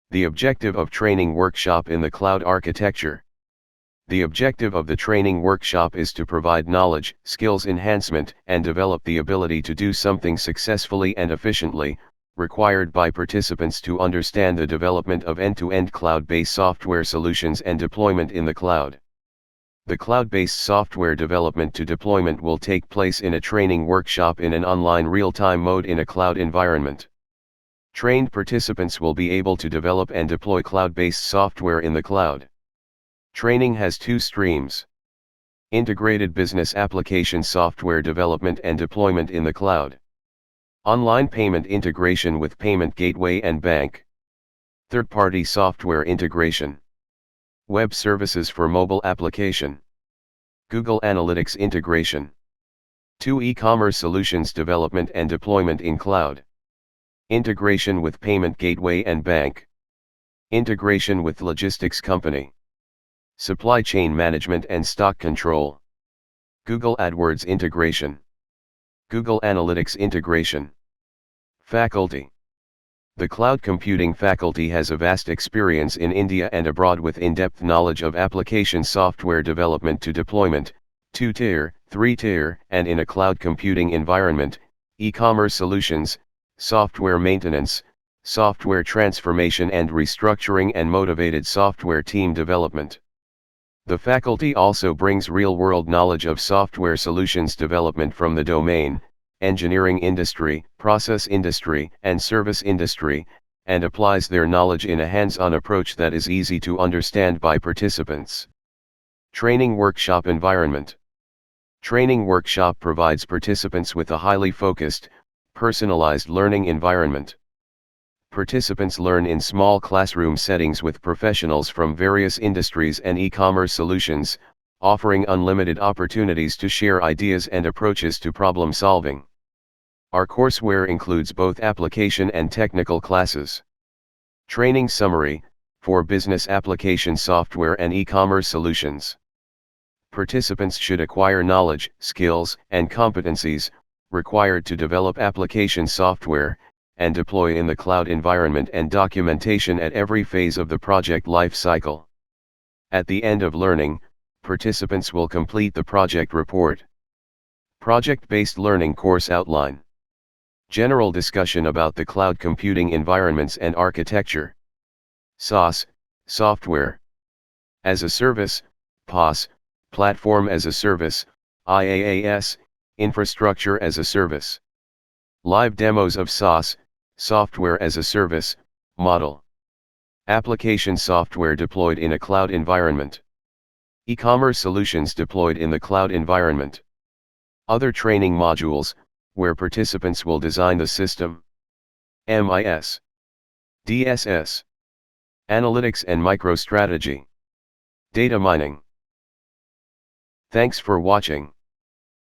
The objective of training workshop in the cloud architecture. The objective of the training workshop is to provide knowledge, skills enhancement, and develop the ability to do something successfully and efficiently, required by participants to understand the development of end-to-end cloud-based software solutions and deployment in the cloud. The cloud-based software development to deployment will take place in a training workshop in an online real-time mode in a cloud environment. Trained participants will be able to develop and deploy cloud-based software in the cloud. Training has two streams: integrated business application software development and deployment in the cloud. Online payment integration with payment gateway and bank. Third-party software integration. Web services for mobile application. Google Analytics integration. 2. E-commerce solutions development and deployment in cloud. Integration with payment gateway and bank. Integration with logistics company. Supply chain management and stock control. Google AdWords integration. Google Analytics integration. Faculty. The cloud computing faculty has a vast experience in India and abroad with in-depth knowledge of application software development to deployment, 2-tier, 3-tier, and in a cloud computing environment, e-commerce solutions, software maintenance, software transformation and restructuring, and motivated software team development. The faculty also brings real-world knowledge of software solutions development from the domain, engineering industry, process industry, and service industry, and applies their knowledge in a hands-on approach that is easy to understand by participants. Training workshop environment. Training workshop provides participants with a highly focused, personalized learning environment. Participants learn in small classroom settings with professionals from various industries and e-commerce solutions, offering unlimited opportunities to share ideas and approaches to problem solving. Our courseware includes both application and technical classes. Training summary, for business application software and e-commerce solutions. Participants should acquire knowledge, skills, and competencies required to develop application software and deploy in the cloud environment, and documentation at every phase of the project life cycle. At the end of learning, participants will complete the project report. Project-based learning course outline. General discussion about the cloud computing environments and architecture. SaaS, software as a service, PaaS, platform as a service, IaaS, infrastructure as a service. Live demos of SaaS, software as a service, model. Application software deployed in a cloud environment. E-commerce solutions deployed in the cloud environment. Other training modules, where participants will design the system. MIS. DSS. Analytics and MicroStrategy. Data mining. Thanks for watching.